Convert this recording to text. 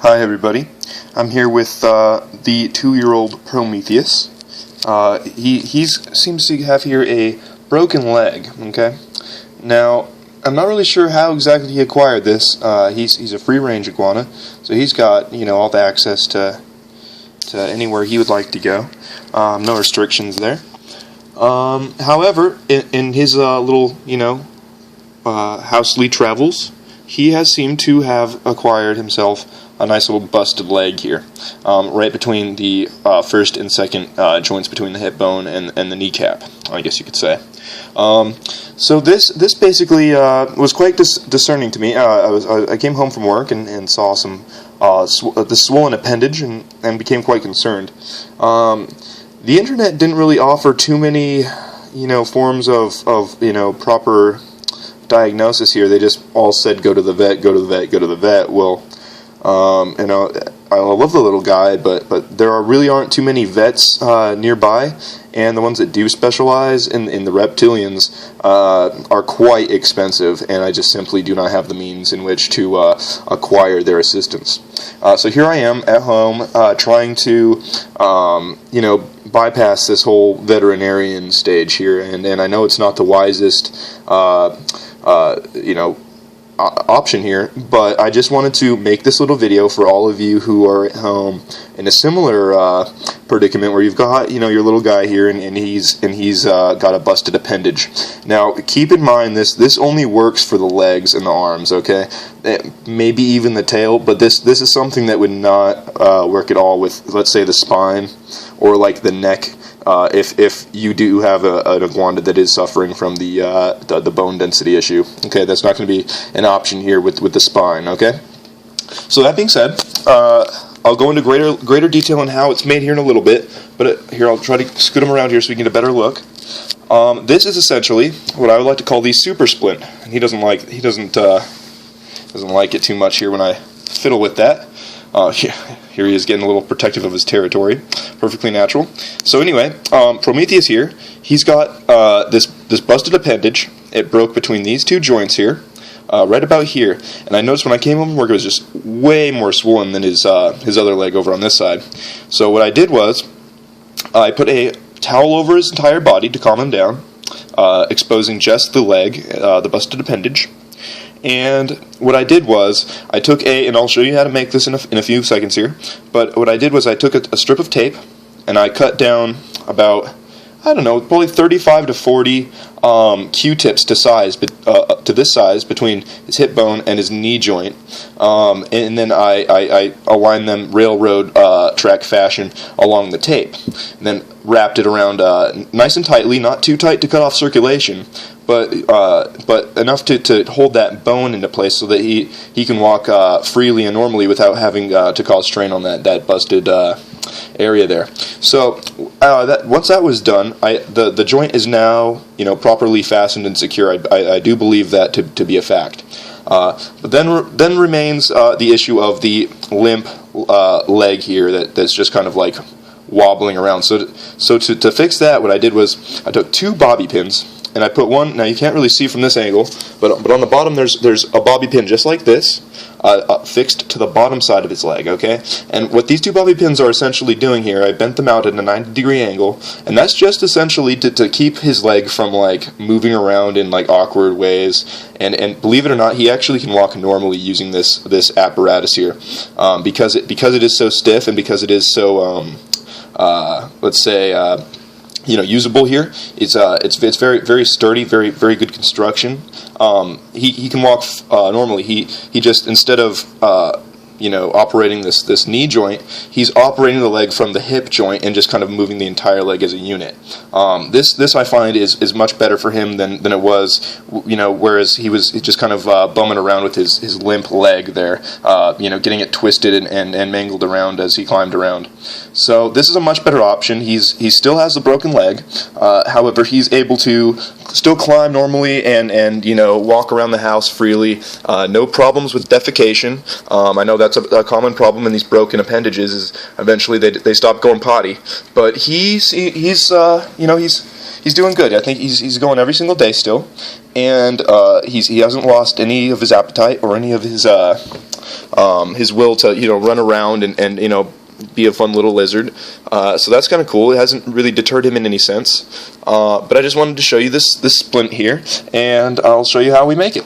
Hi everybody, I'm here with the 2-year-old Prometheus. He seems to have here a broken leg, okay? Now, I'm not really sure how exactly he acquired this. He's a free-range iguana, so he's got, all the access to anywhere he would like to go. No restrictions there. However, in his little, housely travels, he has seemed to have acquired himself a nice little busted leg here, right between the first and second joints between the hip bone and the kneecap, I guess you could say. So this basically was quite discerning to me. I came home from work and saw some the swollen appendage and became quite concerned. The internet didn't really offer too many forms of proper diagnosis here. They just all said go to the vet, go to the vet, go to the vet. Well, I love the little guy, but there really aren't too many vets nearby, and the ones that do specialize in the reptilians are quite expensive, and I just simply do not have the means in which to acquire their assistance. So here I am at home trying to bypass this whole veterinarian stage here, and I know it's not the wisest option here, but I just wanted to make this little video for all of you who are at home in a similar predicament where you've got your little guy here and he's got a busted appendage. Now keep in mind this only works for the legs and the arms, okay? Maybe even the tail, but this is something that would not work at all with, let's say, the spine or like the neck. If you do have an iguana that is suffering from the bone density issue, okay, that's not going to be an option here with the spine, okay? So that being said, I'll go into greater detail on how it's made here in a little bit, but here I'll try to scoot him around here so we can get a better look. This is essentially what I would like to call the super splint. And he doesn't like it too much here when I fiddle with that. Here he is getting a little protective of his territory. Perfectly natural. So anyway, Prometheus here, he's got this busted appendage. It broke between these two joints here, right about here. And I noticed when I came home from work, it was just way more swollen than his other leg over on this side. So what I did was, I put a towel over his entire body to calm him down, exposing just the leg, the busted appendage. And what I did was, I took and I'll show you how to make this in a few seconds here, but what I did was I took a strip of tape, and I cut down about, I don't know, probably 35 to 40 Q-tips to this size between his hip bone and his knee joint, and then I aligned them railroad track fashion along the tape, and then wrapped it around nice and tightly, not too tight to cut off circulation, but enough to hold that bone into place so that he can walk freely and normally without having to cause strain on that busted area there. So once that was done, the joint is now properly fastened and secure. I do believe that to be a fact. But then remains the issue of the limp leg here that's just kind of like wobbling around. So to fix that, what I did was I took 2 bobby pins. And I put one, now you can't really see from this angle, but on the bottom there's a bobby pin just like this, fixed to the bottom side of his leg, okay? And what these 2 bobby pins are essentially doing here, I bent them out at a 90-degree angle, and that's just essentially to keep his leg from like moving around in like awkward ways. And believe it or not, he actually can walk normally using this apparatus here, because it is so stiff and because it is so let's say usable here. It's very very sturdy, very very good construction. He can walk normally. He just, instead of operating this knee joint, he's operating the leg from the hip joint and just kind of moving the entire leg as a unit. This I find is much better for him than it was, whereas he was just kind of bumming around with his limp leg there, getting it twisted and mangled around as he climbed around. So this is a much better option. He still has the broken leg, however, he's able to still climb normally and walk around the house freely. No problems with defecation. I know that's a common problem in these broken appendages. Is eventually they stop going potty. But he's doing good. I think he's going every single day still, and he hasn't lost any of his appetite or any of his his will to run around and be a fun little lizard. So that's kind of cool. It hasn't really deterred him in any sense. But I just wanted to show you this splint here, and I'll show you how we make it.